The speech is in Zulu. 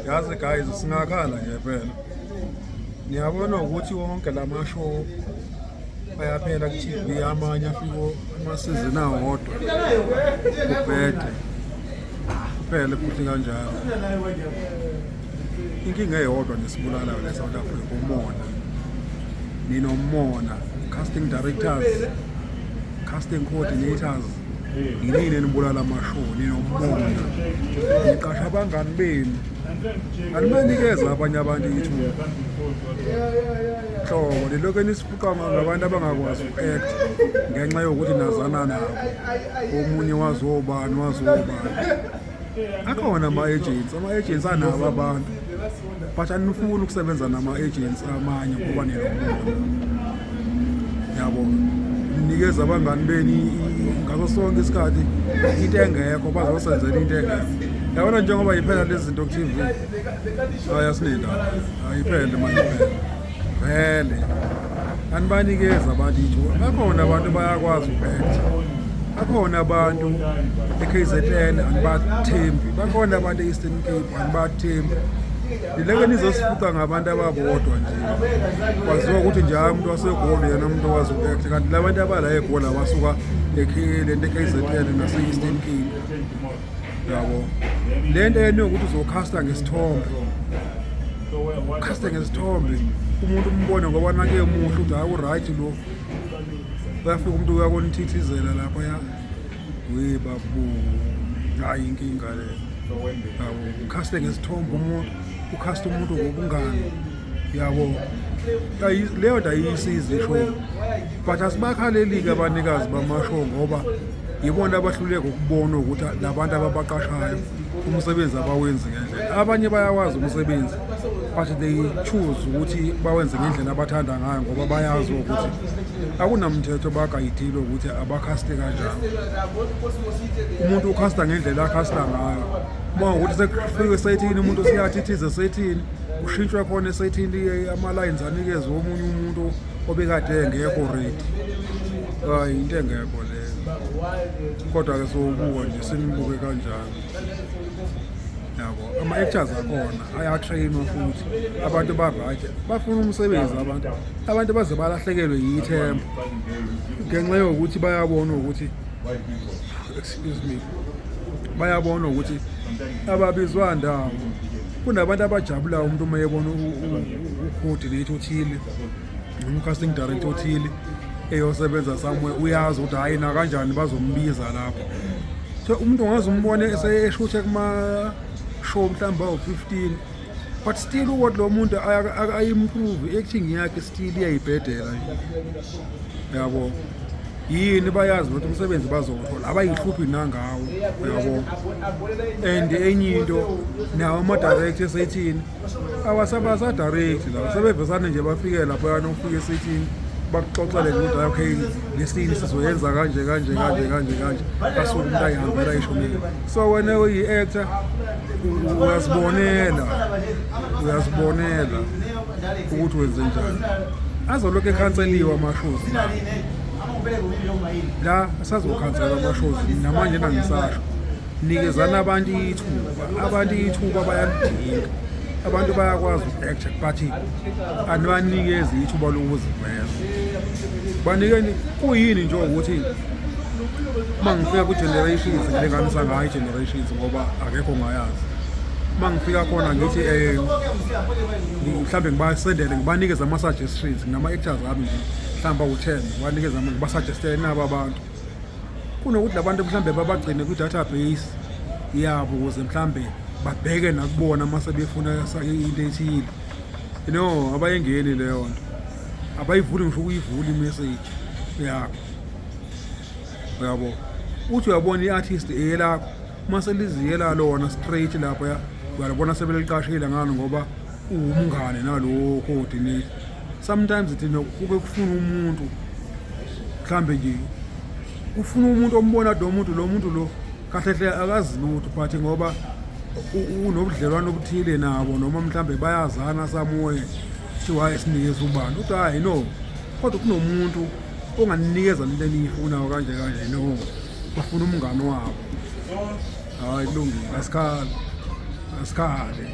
Yazi guys, singakhala nje phela. Niyabona ukuthi wonke lamashow ayaphela ku-TV, amanye afika amasizini awodwa kubhede kuphele futhi kanjalo. Inkinga eyodwa nesibulalayo le-South Africa umona. Ninomona, casting directors, casting coordinators, yinini enibulala amashow, ninomona. Niqasha abangani benu, animanikeza abanye abantu ithuba. Hlobo lilokhu nisifuqa ngabantu abangakwazi uku-act ngenxa yokuthi nazana nabo. Omunye wazobani. Akhona ama-agents anabo abantu, but anifuni ukusebenza nama-agents amanye ngoba ninomona. Yabo, ninikeza abangani beni ngaso sonke isikhathi into engekho, bazosenzela into engekho. Yabona njengoba yiphela lezi zinto ku-TV, ayasininda, ayiphele manje phela. Vele anibanikeza abantu ithuba. Bakhona abantu bayakwazi uku-act, bakhona abantu e-KZN anibathembi, bakhona abantu e-Eastern Cape anibathembi. Lileke nizosifuqa ngabantu ababodwa nje, kwaziwa ukuthi nje umuntu waseGoli yena umuntu owazi uku-act, kanti labantu abala eGoli abasuka lento e-KZN nase-Eastern Cape. Yabo, lento enokuthi uzokhasta ngesithombe, umuntu umbone ngoba nake emuhle ukuthi hayi uright lo. Bayafika umuntu uyakonithithizela lapha ya babu, hayi inkinga le. Yabo, ukhaste ngesithombe umuntu, ukhaste umuntu ngobungani. Yabo, leyo nto ayisizi isho, but asibakhaleli-ke abanikazi bamashow ngoba yibona abahluleka ukubona ukuthi labantu ababaqashayo umsebenzi abawenzi ngendlela. Abanye bayawazi umsebenzi, but they choose ukuthi bawenze ngendlela abathanda ngayo ngoba bayazi ukuthi akunamthetho bagayidile ukuthi abakhaste kanjani. Umuntu ukhasta ngendlela akhasta ngayo. Uma ukuthi sekufike esethini umuntu siyathithiza esethini, kushintshwa khona esethini ama-lines anikezwe omunye umuntu obekade engekho ready. Hayi into engekho leyo. Kodwa-ke sobuka nje senibuke kanjani. Yabo, ama-actors akhona ayatrainwa futhi, abantu ba-right, bafuna umsebenzi abantu baze balahlekelwe yithemba ngenxa yokuthi bayabona ukuthi bayabona ukuthi ababizwa ndawo. Kunabantu abajabulayo umuntu uma yebona u-coordinator othile, casting director othile eyosebenza somewhere, uyazi ukuthi hayi na kanjani bazombiza lapho. So umuntu ungaze umbone eseshuthe kuma-show mhlawumbe awu-15, but still ukuthi lo muntu ayi-improve i-acting yakhe still iyayibhedela nje. Yabo, yini bayazi ukuthi umsebenzi bazowuthola, abayihluphi nangawo. Yabo, and enye into nawo ama-director esethini abasabasa-direct la sebevesane nje bafike lapho yana ufike esethini bakuxoxele ukuthi okay lesini sizoyenza kanje basuke umuntu ayihambela ayishonile. So wena uyi-actor uyazibonela ukuthi wenze njani. Azolokhu ekhanseliwe ama-shows la asazokhansela ama-shows namanje nangisasho. Nikezana abantu ithuba bayalidinga. Abantu bayakwazi uku-act but anibanikeze ithuba lokuziveza. Banikeni kuyini nje ukuthi uma ngifika ku-generations ngilinganisa ngayo i-generations ngoba akekho ngayazi. Uma ngifika khona ngithi mhlawumbe ngibasendele ngibanikeze ama-suggestions nama-actors ami nje mhlawumbe awu-10 ngibanikeze ngibasuggestele nabo abantu. Kunokuthi labantu mhlawumbe babagcine kwi-database yabo ukuze mhlawumbe babheke nakubona uma sebefuna into ethile. Abayengeni leyo nto, abayivuli ngisho ukuyivula imessage yakho. Yabo, uthi uyabona i-artist eyelakho uma seliziyela lona straight lapha uyabona sebeliqashile ngalo ngoba uwumngane nalowo coordinator. Sometimes thina kube kufuna umuntu mhlambe nje ufuna umuntu ombona lo muntu lo kahle akazi lutho but ngoba unobudlelwano obuthile nabo noma mhlambe bayazana somewhere thiwa esinikeza ubani uthi hayi no, kodwa kunomuntu onganinikeza lento eniyifunayo kanje bafuna umngane wabo. Hayi kulungile asikhala. asikhale